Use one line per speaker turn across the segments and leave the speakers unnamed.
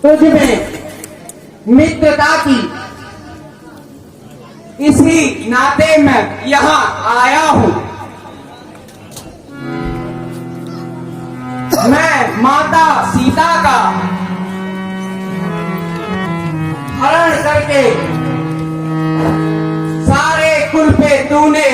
तुझ में मित्रता की इसी नाते मैं यहाँ आया हूँ। मैं माता सीता का हरण करके सारे कुल पे तूने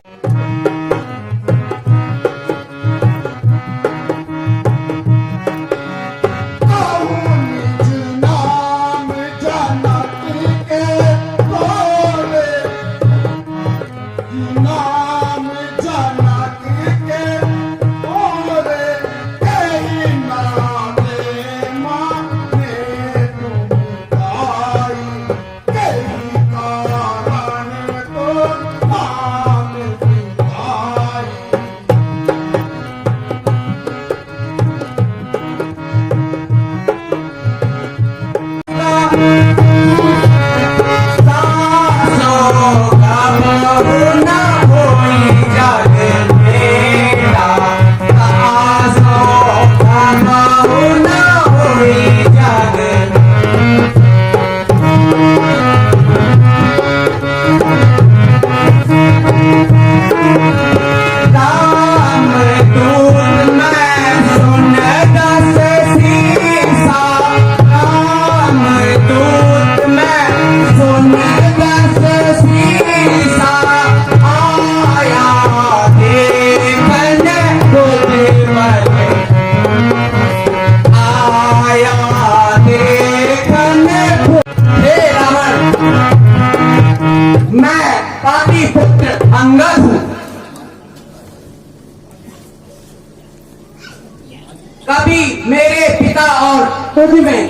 अंगद हूं। कभी मेरे पिता और तुझ में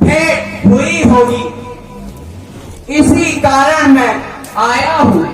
भेंट हुई होगी, इसी कारण मैं आया हूं।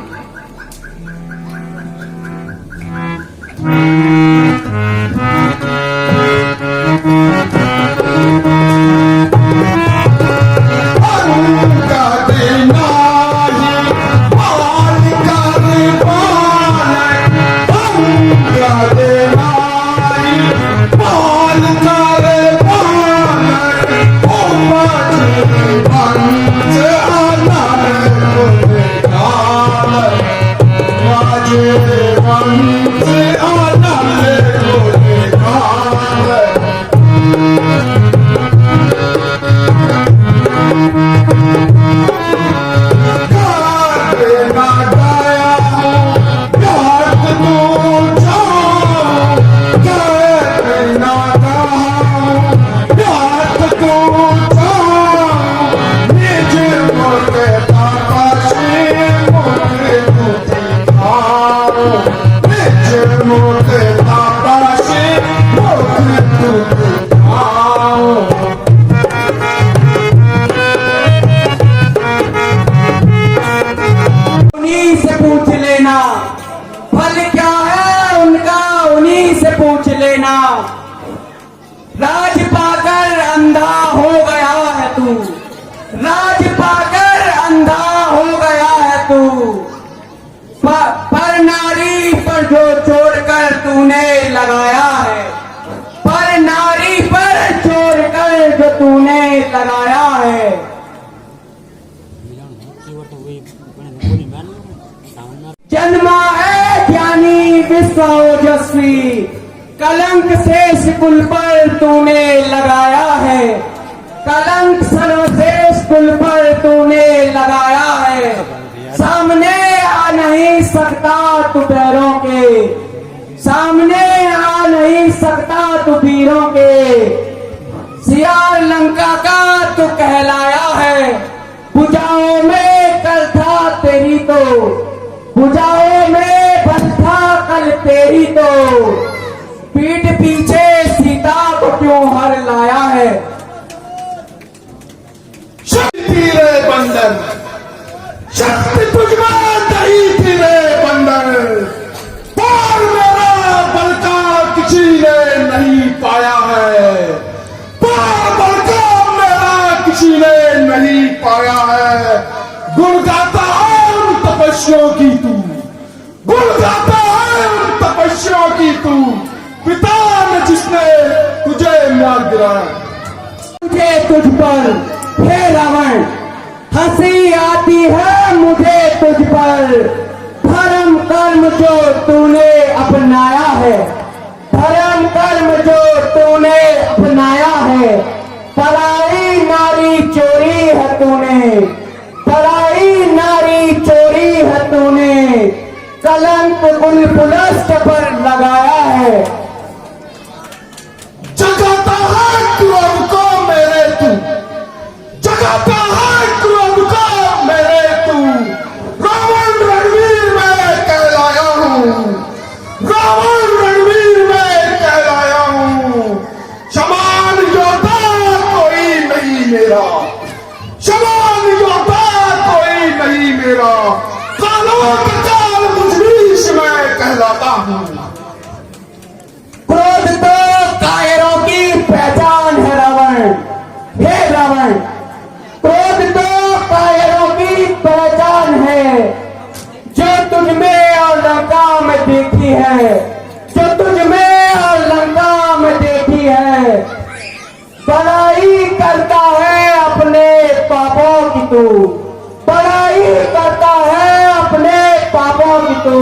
पूछ लेना, राज पाकर अंधा हो गया है तू, राज पाकर अंधा हो गया है तू। पर नारी पर जो छोड़कर तूने लगाया है, पर नारी पर छोड़कर जो तूने लगाया है, जन्मा है ज्ञानी विश्व ओजस्वी, कलंक शेष कुल पर तूने लगाया है, कलंक सर्वश्रेष्ठ कुल पर तूने लगाया है। सामने आ नहीं सकता तू पैरों के, सामने आ नहीं सकता तू वीरों के, सियार लंका का तू कहलाया है। भुजाओं में कल था तेरी तो, भुजाओं में बल था कल तेरी तो,
शक्ति तुझमें नहीं थी रे बंदर, पार मेरा बलका किसी ने नहीं पाया है, पार बलका मेरा किसी ने नहीं पाया है। गुण गाता है उन तपस्याओं की तू, गुण गाता है उन तपस्याओं की तू, पिता ने जिसने तुझे मार गिराया।
मुझे तुझ पर हे रावण हंसी आती है मुझे तुझ पर, धर्म कर्म जो तूने अपनाया है, धर्म कर्म जो तूने अपनाया है, पराई नारी चोरी है तूने, पराई नारी चोरी है तूने, कलंक बुलबुलस्त पर लगाया है।
जगाता है क्रोध को मेरे तू, जगाता है क्रोध को मेरे तू, रावण रणवीर में कहलाया हूँ, रावण रणवीर में कहलाया हूँ। समान योद्धा कोई नहीं मेरा, समान योद्धा कोई नहीं मेरा, कालों का काल मुझ में कहलाता हूँ।
क्रोध तो कायरों की पहचान है रावण, हे रावण क्रोध तो कायरों की पहचान है, जो तुझ में और लंका में देखी है, जो तुझ में और लंका में देखी है। बड़ाई करता है अपने पापों की तू, बड़ाई करता है अपने पापों की तू,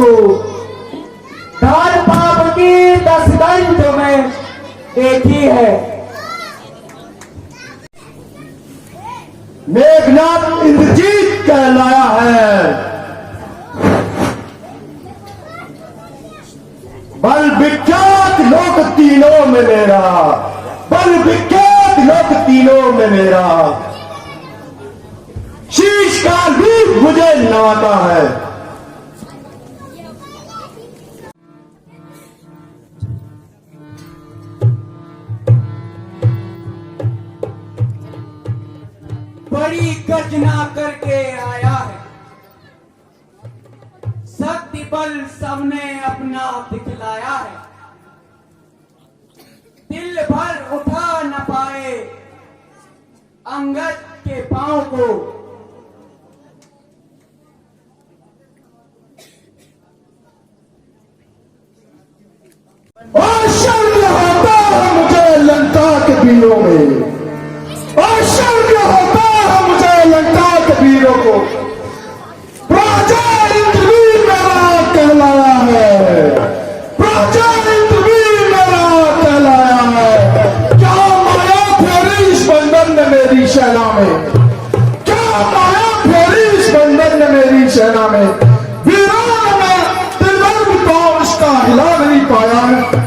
धन पाप की 10 गंध में एक ही है।
मेघनाथ इंद्रजीत कहलाया है, बल विख्यात लोक तीनों में मेरा, बल विख्यात लोक तीनों में मेरा, शीश का भी मुझे नवाता है।
बड़ी गर्जना करके आया है, शक्ति बल सबने अपना दिखलाया है, दिल भर उठा न पाए अंगद के पांव को,
आश्चर्य होता है मुझे लंका के वीरों में, आश्चर्य होता है मुझे लंका के वीरों को, राजा इंद्रवीर मेरा कहलाया है, राजा इंद्रवीर मेरा कहलाया है। क्या माया फेरी इस बंधन ने मेरी सेना में, क्या माया फेरी इस बंधन ने मेरी सेना में, वीरों ने दिल भर भी पाँव इसका हिला नहीं पाया है।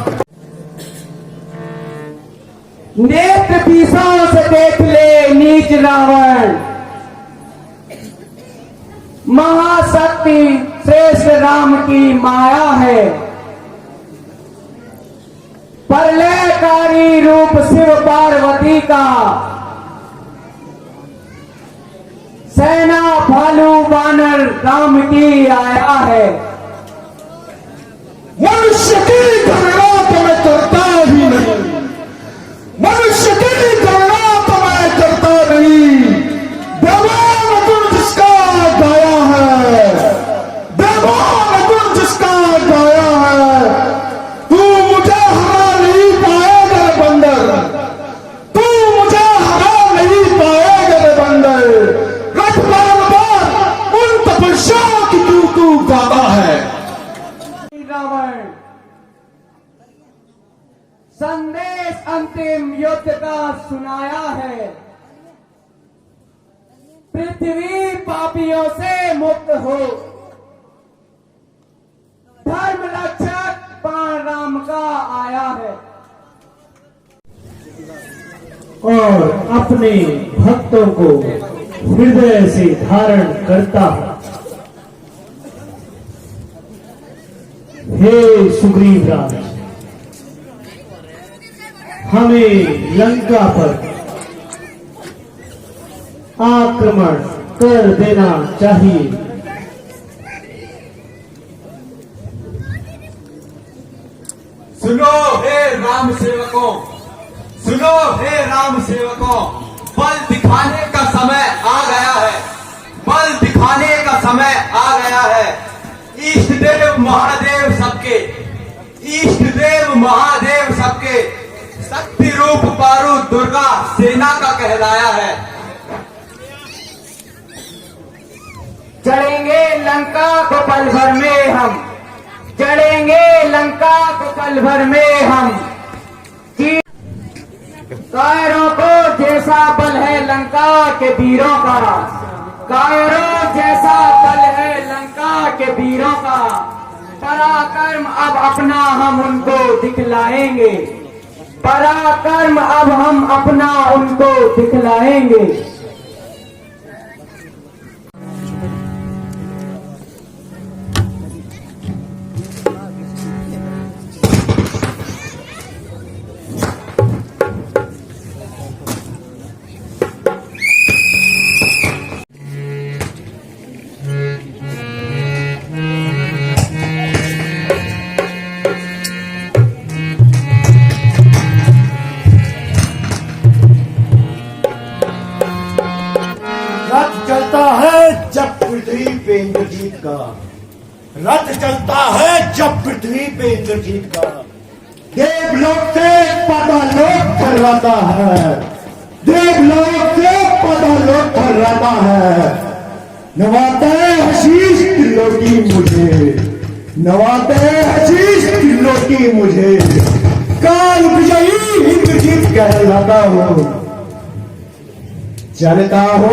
नेत्र पीसों से देख ले नीच रावण, महाशक्ति श्रेष्ठ राम की माया है, प्रलयकारी रूप शिव पार्वती का, सेना भालू बानर राम की आया है।
मनुष्य की गणना तो मैं करता ही नहीं, मनुष्य की गणना तो मैं करता नहीं, देवान गुण जिसका गाया है, देवान गुण जिसका गाया है, तू मुझे हरा नहीं पाएगा रे बंदर, तू मुझे हरा नहीं पाएगा रे बंदर। रथ बार उन तपस्याओं की तू गाता है।
रावण संदेश अंतिम युद्ध का सुनाया है, पृथ्वी पापियों से मुक्त हो, धर्म रक्षक प्राण राम का आया है,
और अपने भक्तों को हृदय से धारण करता है। हे सुग्रीव राज, हमें लंका पर आक्रमण कर देना चाहिए।
सुनो हे राम सेवकों, सुनो हे राम सेवकों, बल दिखाने का समय आ गया है, बल दिखाने का समय आ गया है। इष्ट देव महादेव सबके, इष्ट देव महादेव सबके, शक्ति रूप पारू दुर्गा सेना का कहलाया है।
चढ़ेंगे लंका को पल भर में हम, चढ़ेंगे लंका को पल भर में हम। कायरों को जैसा बल है लंका के वीरों का, कायरों जैसा बल है लंका के वीरों का। पराक्रम अब अपना हम उनको दिखलाएंगे, पराक्रम अब हम अपना उनको दिखलाएंगे।
रथ चलता है जब पृथ्वी पे इंद्रजीत का, रथ चलता है जब पृथ्वी पे इंद्रजीत का। देवलोक से पातालोक थर्राता है, देवलोक से पातालोक थर्राता है। नवाते हशीश तिलोकी मुझे, नवाते हशीश तिलोकी मुझे। काल विजयी इंद्रजीत कहलाता हूँ। चलता हो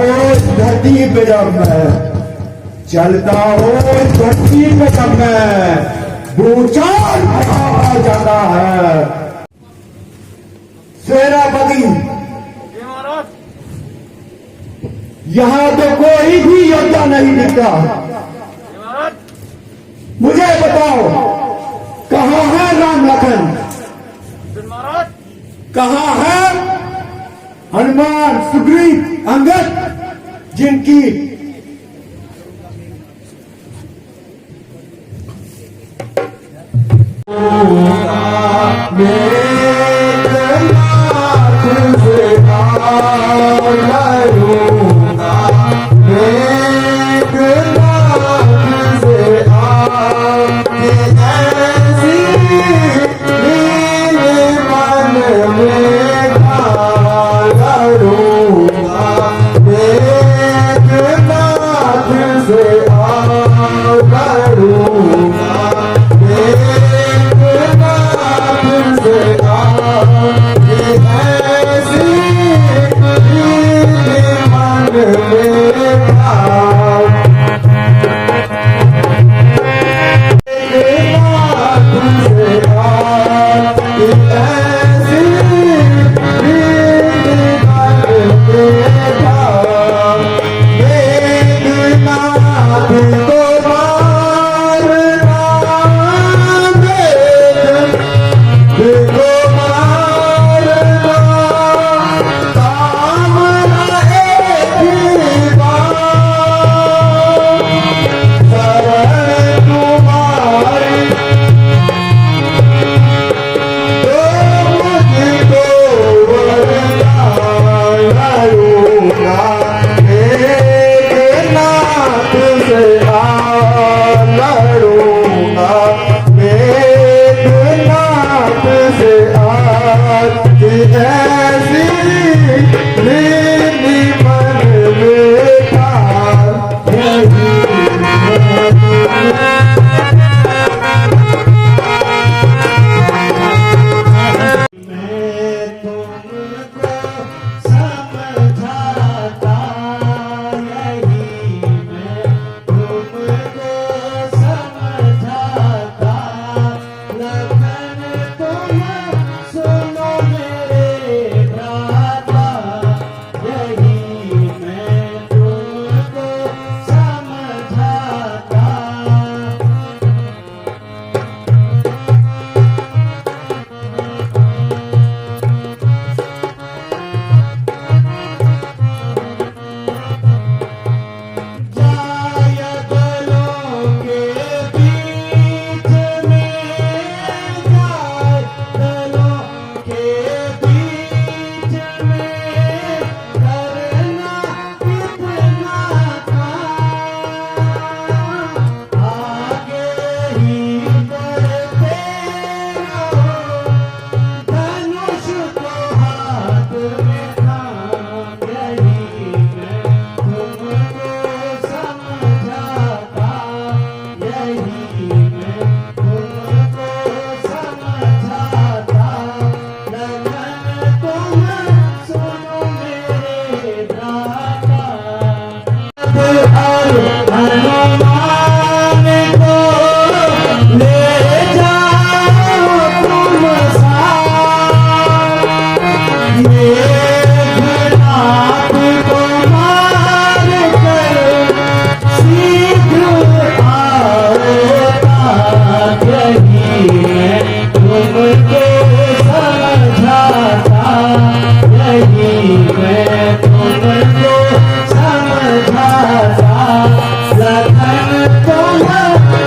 धरती पे जब मैं, चलता हो धरती पे जब मैं, भूचाल आ जाता है। सेनापति, यहाँ तो कोई भी योद्धा नहीं दिखता। मुझे बताओ कहाँ है राम लखन, कहाँ है हनुमान सुग्रीव अंगद, जिनकी
मेघनाद को मार कर शीघ्र आओ यही मैं तुमको समझाता, यही मैं तुमको समझाता। लखन तुम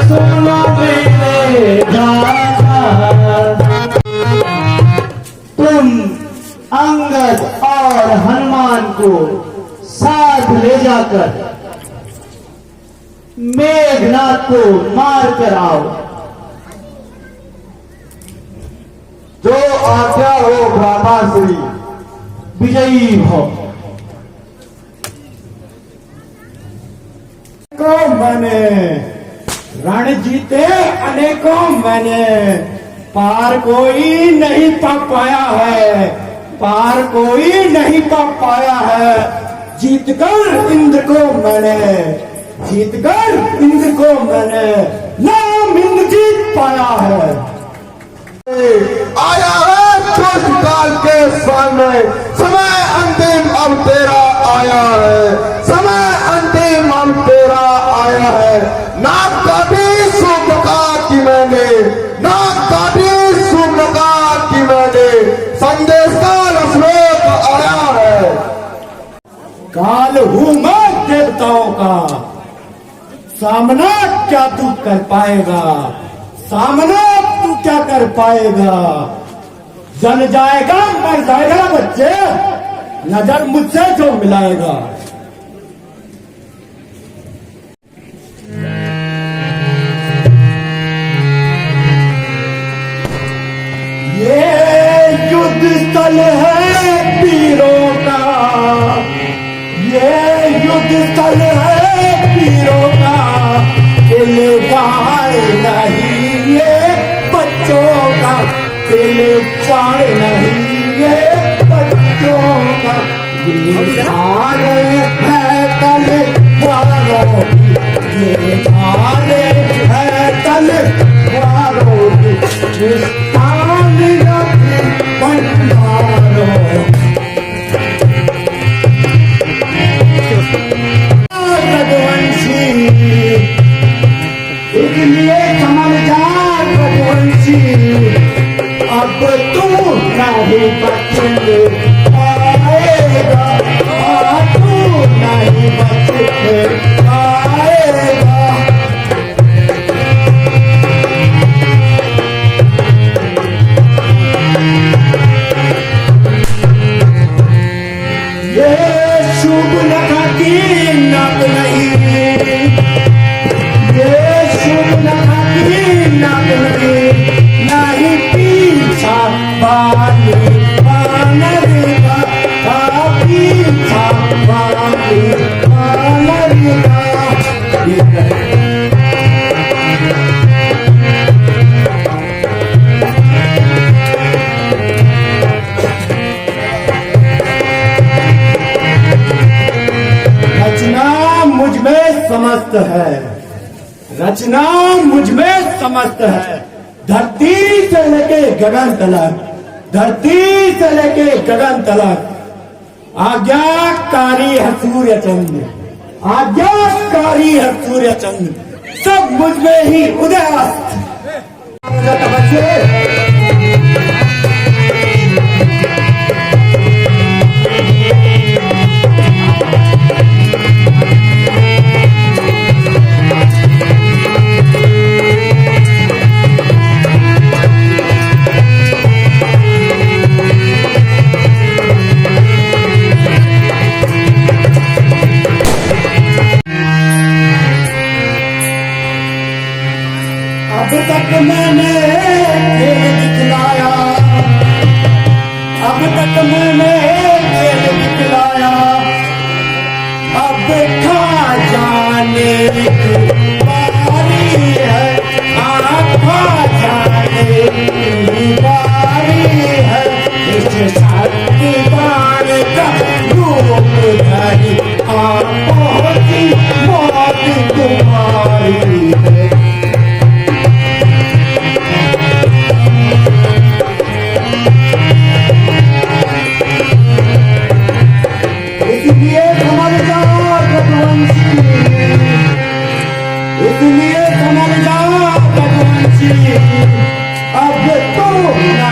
सुनो मेरे गाथा, तुम अंगद और हनुमान को साथ ले जाकर मेघनाद को मार कर आओ।
जो आज्ञा हो भ्राता श्री।
विजयी हो।
को मैंने रण जीते अनेकों मैंने, पार कोई नहीं पा पाया है, पार कोई नहीं पा पाया है। जीतकर इंद्र को मैंने, जीतकर इंद्र को मैंने नाम इंद्र जीत पाया है। आया है दुष्ट काल के सामने, समय अंतिम अब तेरा आया है, समय अंतिम अब तेरा आया है। नाक काटी सुमका की मैंने, नाक काटी सुमका की मैंने, संदेश का श्लोक आया है। काल हूं मैं देवताओं का, सामना क्या तू कर पाएगा, सामना तू क्या कर पाएगा। जल जाएगा मर जाएगा बच्चे, नजर मुझसे जो मिलाएगा। ये युद्ध स्थल है वीरों का, ये युद्ध स्थल है वीरों का। दिलदार नहीं ये बच्चों का, दिलदार नहीं ये बच्चों का। दिलदार है तलवारों की, दिलदार है तलवारों की। विस्तार रखे भंडारों, रघुवंशी इसलिए समझ जा रघुवंशी, अब तू नहीं बच पाएगा, तू नहीं बच पाएगा। ये शुभ लगा की नाक नहीं, ये शुभ लगा की नाक नहीं, नहीं पीछा बाली बानर का, पीछा बाली बानर का। रचना मुझ में समस्त है, रचना मुझ में समस्त है। धरती से लेके गगन तलक, धरती से लेके गगन तलक। आज्ञाकारी है सूर्य चंद्र, आज्ञाकारी है सूर्य चंद्र, सब मुझ में ही उदय अस्त। अब तक मैंने खेल दिखलाया, अब तक मैंने खेल दिखलाया। अब खा जाने की बारी है, खा जाने की बारी है। इस शक्तिमान का रूप धरी आंखों की मौत तुम्हारी है।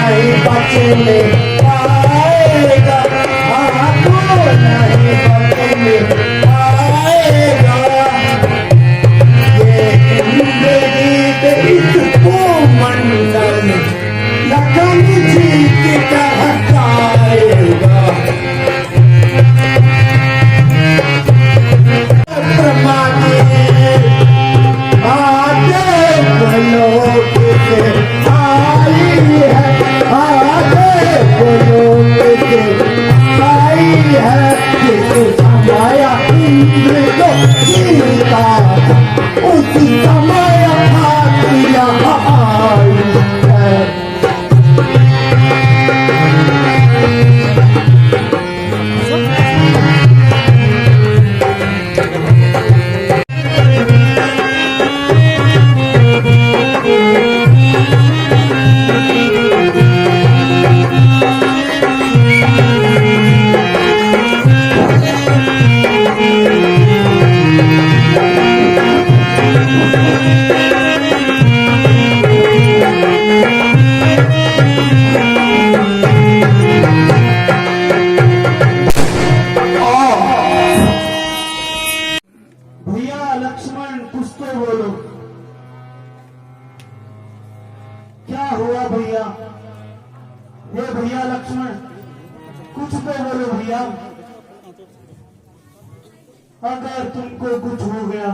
नहीं बचने पाएगा, हाँ तू नहीं बचने पाएगा। ये जिंदगी के इसको मंडल लखन जी की तरह जाएगा। प्रमाणे आगे लोग से आई है, आगे लोग से आई है। जिस समय इंद्र को जीता उस समय फातिया आई है।
भैया लक्ष्मण कुछ तो बोलो, क्या हुआ भैया? हे भैया लक्ष्मण कुछ तो बोलो भैया। अगर तुमको कुछ हो गया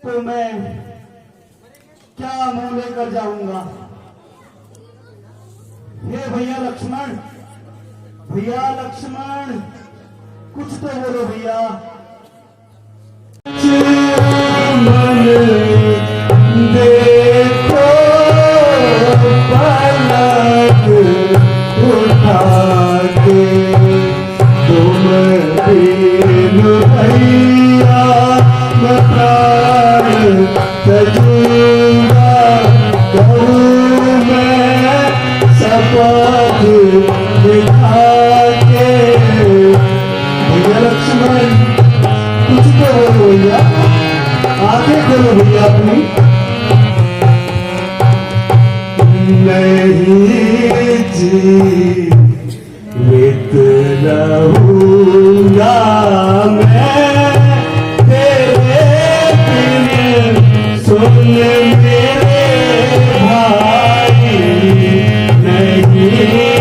तो मैं क्या मुंह लेकर जाऊंगा? हे भैया लक्ष्मण, भैया लक्ष्मण कुछ तो बोलो भैया। मन देखो पलक उठा के तुम बिन भैया मैं प्राण तजूंगा। करूं मैं शपथ दिखा के। भैया लक्ष्मण कुछ तो बोलो भैया, आगे खोलो भैया अपनी। नहीं जीवित रहूंगा मैं तेरे बिन, सुन मेरे भाई नहीं जीवित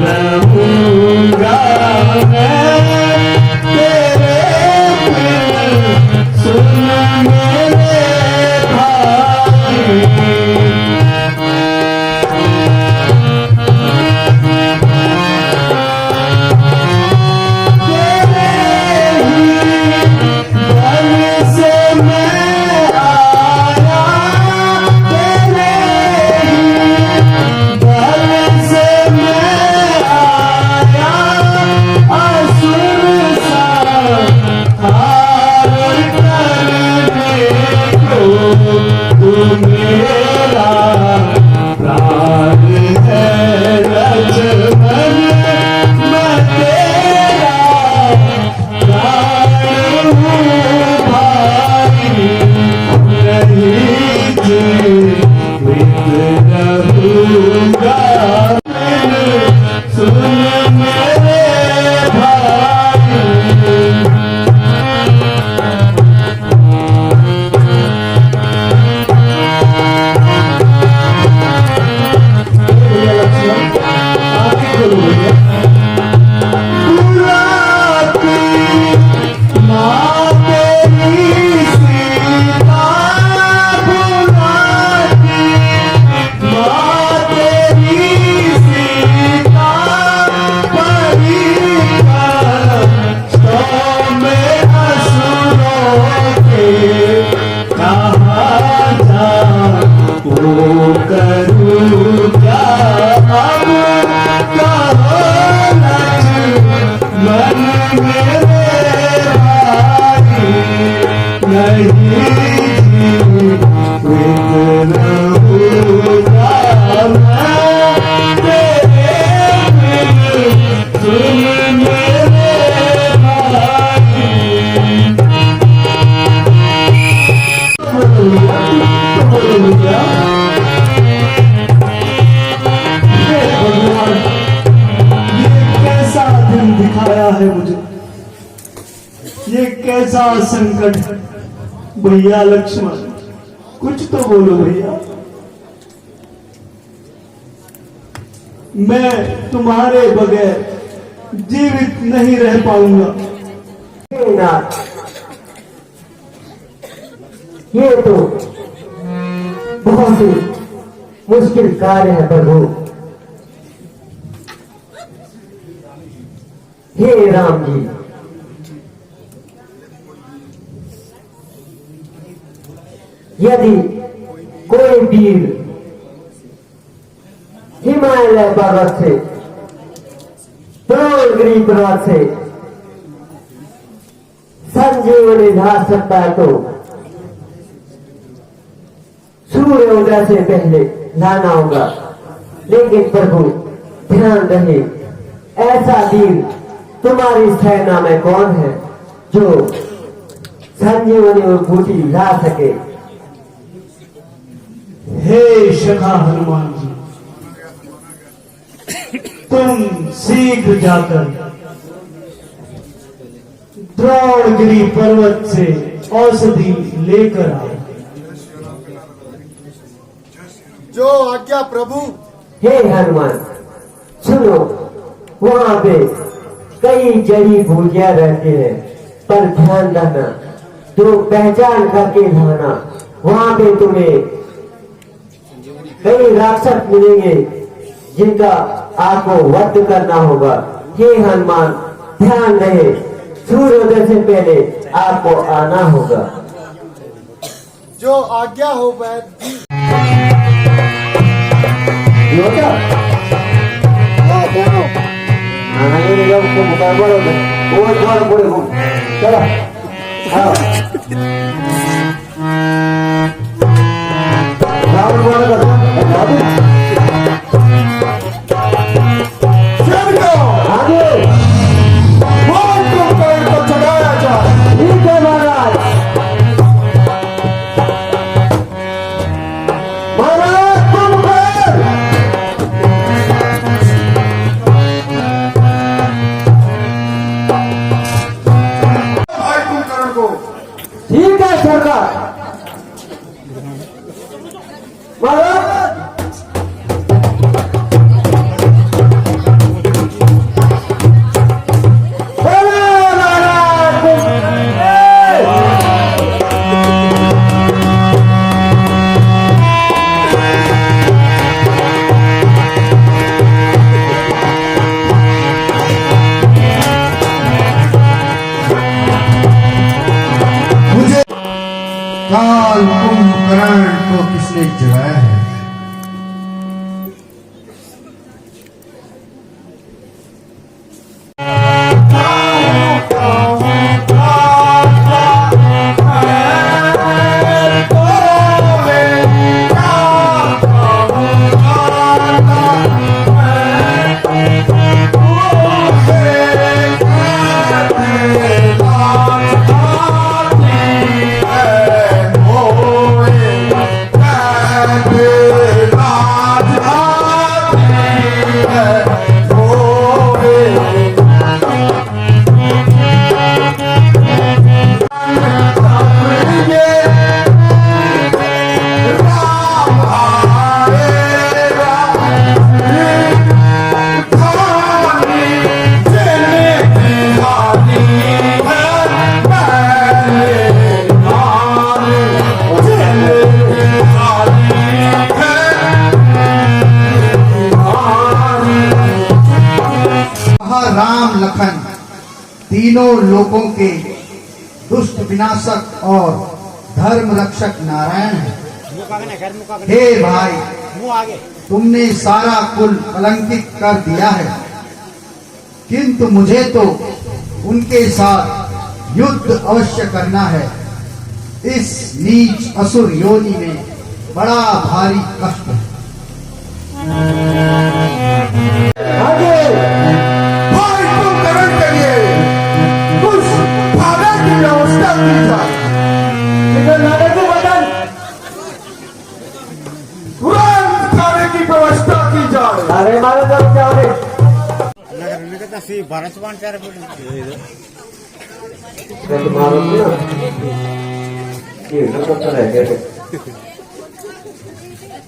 रहूंगा मैं तेरे बिन, सुन मेरे भाई। नहीं आया है मुझे। ये कैसा संकट है भैया लक्ष्मण, कुछ तो बोलो भैया। मैं तुम्हारे बगैर जीवित नहीं रह पाऊंगा।
नाथ, ये तो बहुत ही मुश्किल कार्य है प्रभु। हे राम जी, यदि कोई वीर हिमालय पर्वत से, द्रोणगिरी पर्वत से संजीवनी ढा सकता है तो सूर्योदय से पहले लाना होगा। लेकिन प्रभु ध्यान रहे, ऐसा वीर तुम्हारी सेना में कौन है जो संजीवनी और बूटी ला सके?
हे शखा हनुमान जी, तुम शीघ्र जाकर द्रोणगिरी पर्वत से औषधि लेकर आओ।
जो आज्ञा प्रभु।
हे हनुमान, सुनो, वहां पे कई जड़ी बूटियां रहती हैं, पर ध्यान रखना, तो पहचान करके लाना। वहां पे तुम्हें कई राक्षस मिलेंगे जिनका आपको वध करना होगा। हे हनुमान, ध्यान रहे, सूर्योदय से पहले आपको आना होगा।
जो आज्ञा हो वैद्य।
चला
चढ़ाया जाए।
ठीक है महाराज।
महाराज कुंभकर्ण, भाई कुंभकर्ण को।
ठीक है सरकार। महाराज
काल कुंभकर्ण को किसने जगाया है? राम लखन तीनों लोगों के दुष्ट विनाशक और धर्म रक्षक नारायण है। हे भाई, तुमने सारा कुल कलंकित कर दिया है, किंतु मुझे तो उनके साथ युद्ध अवश्य करना है। इस नीच असुर योनि में बड़ा भारी कष्ट है। भाई कुंभकर्ण के लिए कुछ खाने की व्यवस्था की जाए। तुरंत खाने की व्यवस्था की जाए।
अरे मारो जाओ जाओ रे। मैं तो मारो ना ये लोग तो रह गए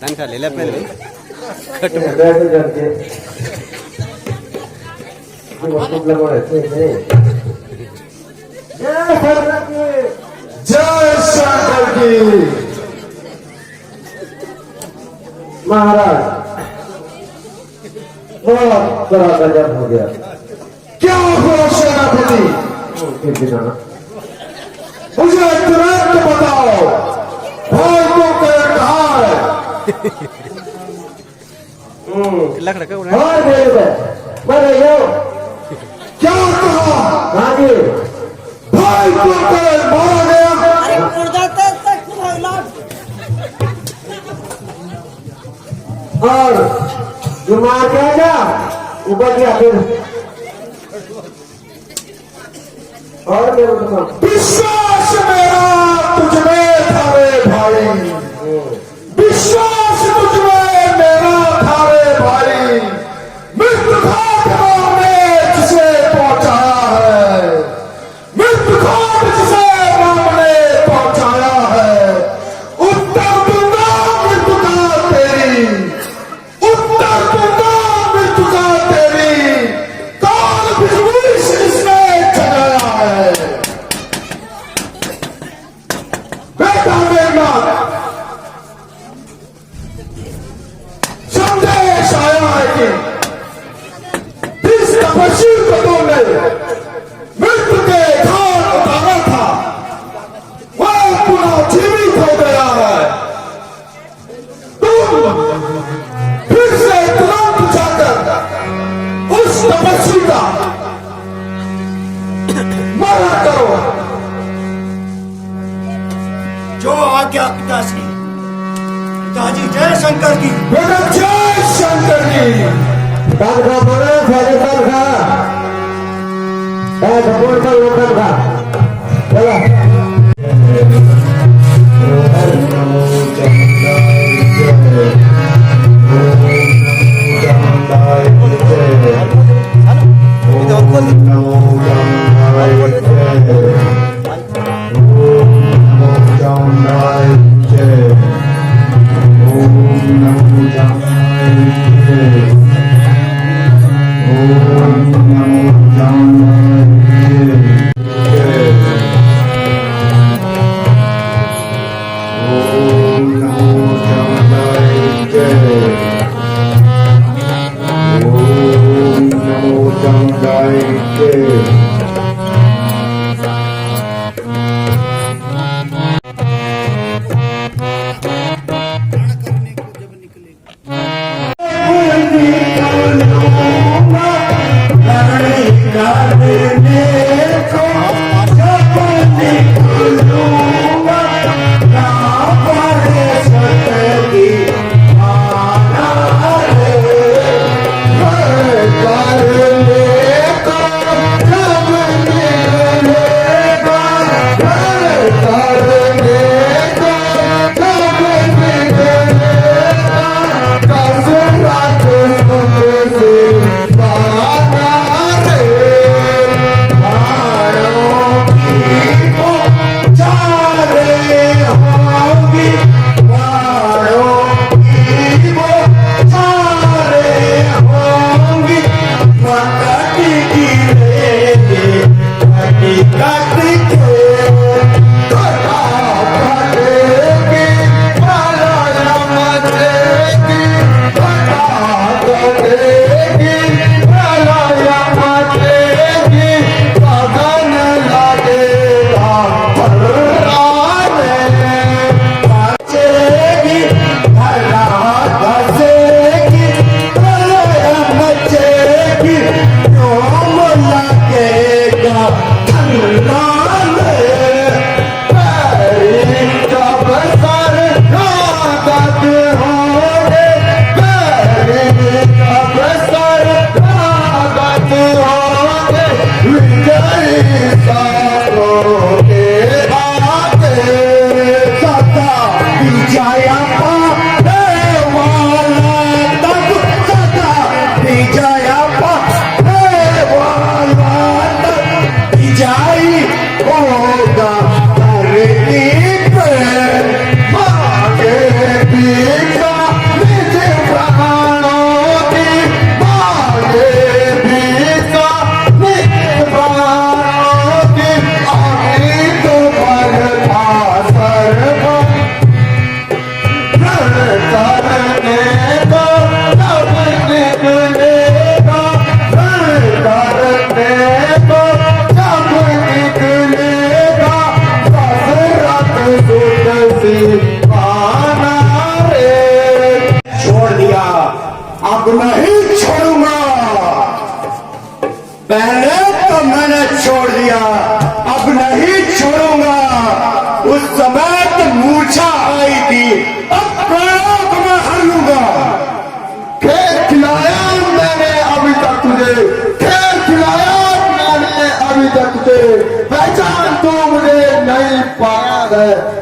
तनखा ले ले पहले
बैठ करके ये वस्तु लगा रहते हैं जय शंकर की
जय शंकर की।
महाराज बहुत बड़ा गजब हो गया
क्या हुआ सेनापति?
उनके बिना
मुझे तुरंत बताओ भाई को कहाँ है?
लग रहा है
और देर है मरे यो
क्या कहा?
हाँ जी
भाई को मारा गया।
और जो मार के आया ऊपर गया फिर और मेरे को
विश्वास मेरा तुझमें था रे भाई, विश्वास तुझमें मेरा था रे भाई। मृत्यु घाट ने जिसे पहुंचाया है, मृत्यु घाट जिसे राम ने पहुंचाया है। उत्तर दूंगा मृत्यु का तेरी, उत्तर दूंगा मृत्यु का तेरी। काल बिजली से इसने जगाया है। बेटा मेरा संदेश आया है कि जिस तपस्वी को तुमने मृत्यु के घाट उतारा था वह पुनः जीवित हो गया है। तुम फिर से तुरंत जाकर उस तपस्वी का मरण करो।
जो आज्ञा पिताश्री। पिताजी जय शंकर की।
बेटा जय शंकर की।
तनखा मना सारे तनखा सपोर्ट कर लो तनखा चलो
विजया नहीं छोड़ूंगा। पहले तो मैंने छोड़ दिया, अब नहीं छोड़ूंगा। उस समय तो मूर्छा आई थी, अब प्राणों को मैं हर लूंगा। खेल खिलाया मैंने अभी तक तुझे, खेल खिलाया मैंने अभी तक तुझे, पहचान तो मुझे नहीं पाया है।